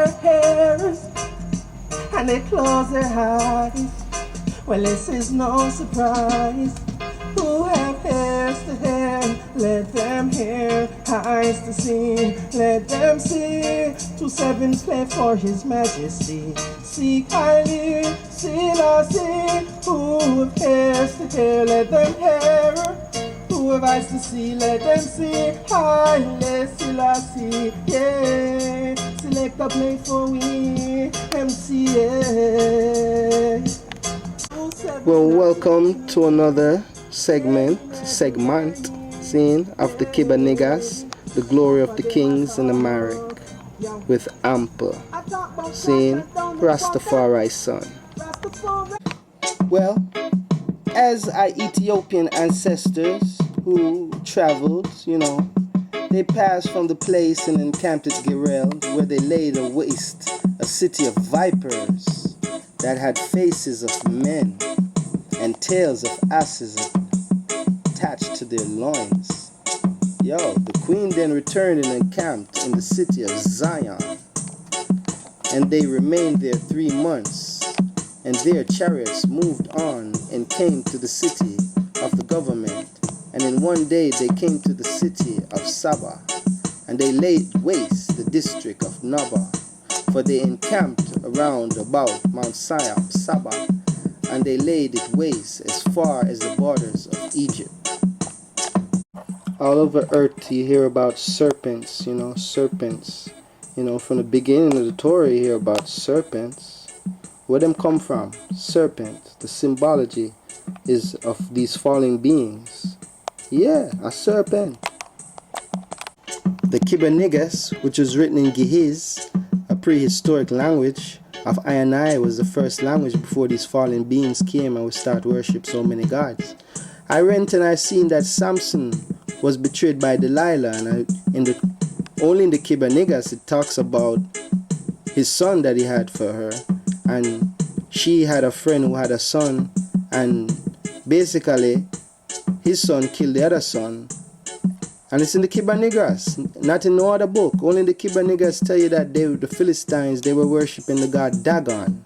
hairs and they close their eyes. Well, this is no surprise. Who have ears to hear, let them hear. Eyes to see, let them see. 2-7 play for His Majesty. Seek highly, Selassie. Who have ears to hear, let them hear. Who have eyes to see, let them see. Haile Selassie, yeah. Select a play for we, MCA. Well, welcome to another segment, scene of the Kebra Negast, the glory of the kings in the Narrate, with Ample, scene Rastafari son. Well, as our Ethiopian ancestors who traveled, they passed from the place and encamped at Gerel, where they laid waste a city of vipers that had faces of men and tails of asses attached to their loins. The queen then returned and encamped in the city of Zion, and they remained there 3 months. And their chariots moved on and came to the city of the government. And in one day they came to the city of Saba, and they laid waste the district of Naba, for they encamped around about Mount Saba, and they laid it waste as far as the borders of Egypt. All over earth you hear about serpents, serpents. From the beginning of the Torah you hear about serpents. Where them come from? Serpent. The symbology is of these fallen beings. Yeah, a serpent. The Kebra Negast, which was written in Ge'ez, a prehistoric language of I, was the first language before these fallen beings came and we start worship so many gods. I went and I seen that Samson was betrayed by Delilah, and only in the Kebra Negast it talks about his son that he had for her, and she had a friend who had a son, and basically his son killed the other son. And it's in the Kebra Negast, not in no other book. Only the Kebra Negast tell you that the Philistines, they were worshipping the god Dagon.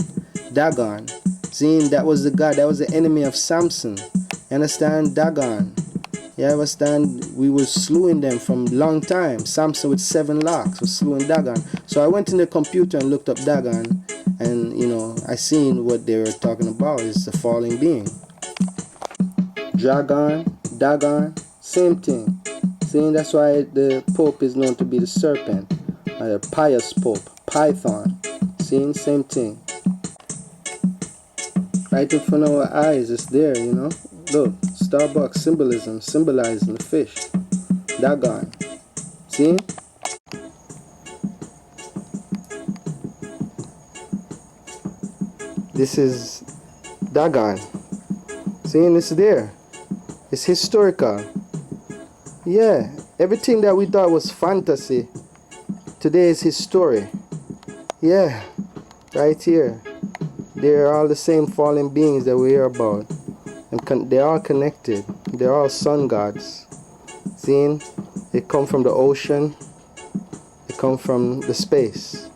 Seeing that was the god, that was the enemy of Samson. You understand? Dagon. You understand? We were slewing them from long time. Samson with 7 locks was slewing Dagon. So I went in the computer and looked up Dagon, and I seen what they were talking about is the falling being. Dagon, same thing. See, that's why the Pope is known to be the serpent, a pious Pope, Python. See, same thing. Right in front of our eyes, it's there, Look, Starbucks symbolizing the fish. Dagon. See? This is Dagon. See, and it's there. It's historical. Yeah, everything that we thought was fantasy, today is his story. Yeah, right here. They're all the same fallen beings that we hear about. And they're all connected. They're all sun gods. See, they come from the ocean. They come from the space.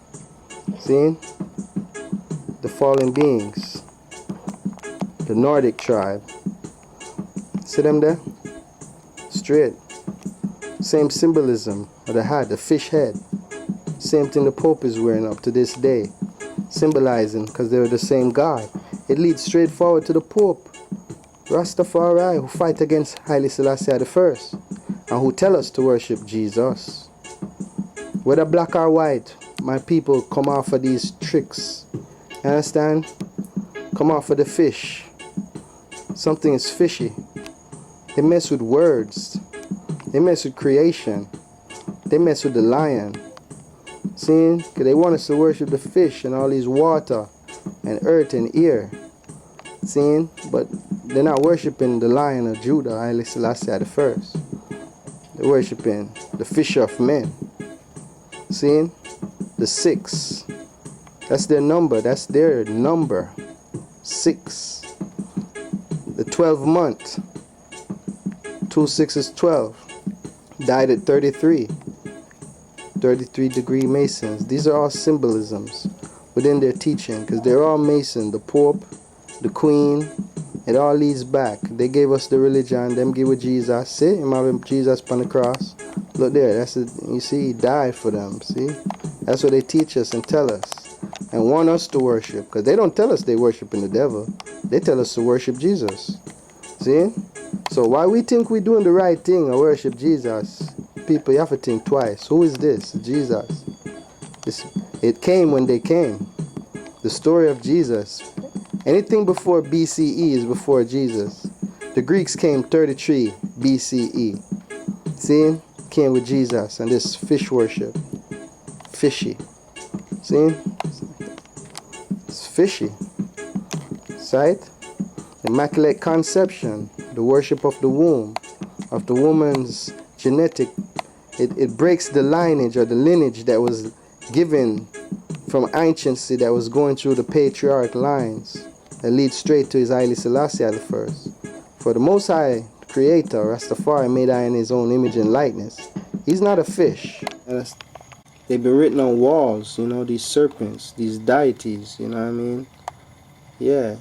See, the fallen beings. The Nordic tribe. See them there? Straight. Same symbolism of the hat, the fish head. Same thing the Pope is wearing up to this day. Symbolizing, because they're the same God. It leads straight forward to the Pope, Rastafari, who fight against Haile Selassie I, and who tell us to worship Jesus. Whether black or white, my people come off of these tricks. You understand? Come off of the fish. Something is fishy. They mess with words. They mess with creation. They mess with the lion. See? Because they want us to worship the fish and all these water and earth and air. See? But they're not worshiping the Lion of Judah, Haile Selassie I. They're worshiping the fisher of men. See? The 6. That's their number. That's their number. 6. The 12th month. 2 6 is 12. Died at 33. 33-degree Masons. These are all symbolisms within their teaching, because they're all Mason. The Pope, the Queen, it all leads back. They gave us the religion, them give with Jesus. See, him having Jesus on the cross. Look there, that's it. You see, he died for them. See, that's what they teach us and tell us and want us to worship, because they don't tell us they worshiping the devil. They tell us to worship Jesus. See? So why we think we're doing the right thing and worship Jesus, people, you have to think twice. Who is this? Jesus. It came when they came. The story of Jesus. Anything before BCE is before Jesus. The Greeks came 33 BCE. See? Came with Jesus and this fish worship. Fishy. See? It's fishy. Sight? Immaculate conception. The worship of the womb. Of the woman's genetic. It breaks the lineage or the lineage that was given from anciency, that was going through the patriarch lines, that leads straight to his Haile Selassie the first. For the Most High Creator, Rastafari, made I in his own image and likeness. He's not a fish. And they've been written on walls, you know, these serpents, these deities, you know what I mean? Yeah.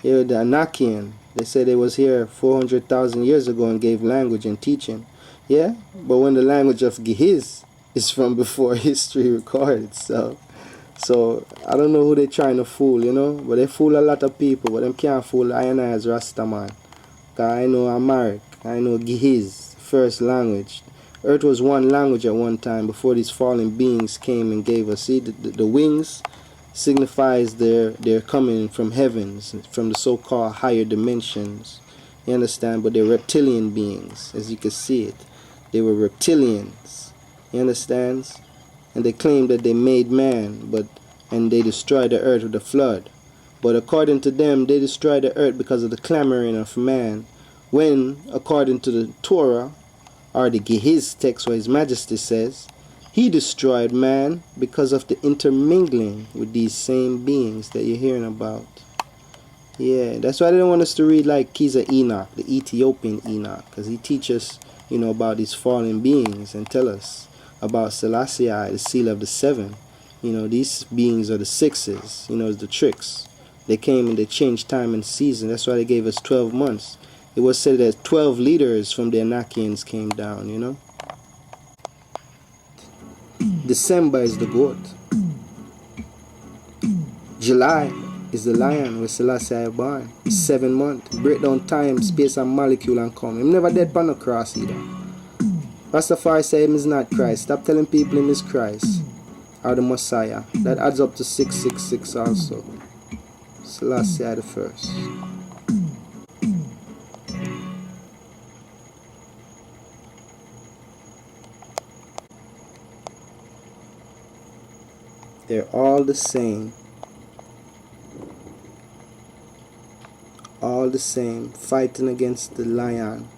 Here, the Anakian, they said they was here 400,000 years ago and gave language and teaching. Yeah, but when the language of Gehiz is from before history recorded, so I don't know who they're trying to fool, you know, but they fool a lot of people, but them can't fool I and I as Rastaman. Cause I know Amharic, I know Gehiz, first language. Earth was one language at one time before these fallen beings came and gave us. See, the wings signifies their coming from heavens, from the so-called higher dimensions. You understand? But they're reptilian beings, as you can see it. They were reptilians. You understand? And they claimed that they made man, and they destroyed the earth with a flood. But according to them, they destroyed the earth because of the clamoring of man. When, according to the Torah, or the Gehiz text where His Majesty says, He destroyed man because of the intermingling with these same beings that you're hearing about. Yeah, that's why they don't want us to read like Kiza Enoch, the Ethiopian Enoch, because he teaches, you know, about these fallen beings and tell us about Selassie, the seal of the seven. You know, these beings are the sixes, you know, it's the tricks. They came and they changed time and season. That's why they gave us 12 months. It was said that 12 leaders from the Anakians came down, you know. December is the goat. July is the lion where Selassie I born. It's 7 months. Break down time, space and molecule and come. Him never dead on the cross either. Rastafari say him is not Christ. Stop telling people him is Christ. Or the Messiah. That adds up to 666 also. Selassie I the first. They're all the same. All the same. Fighting against the lion.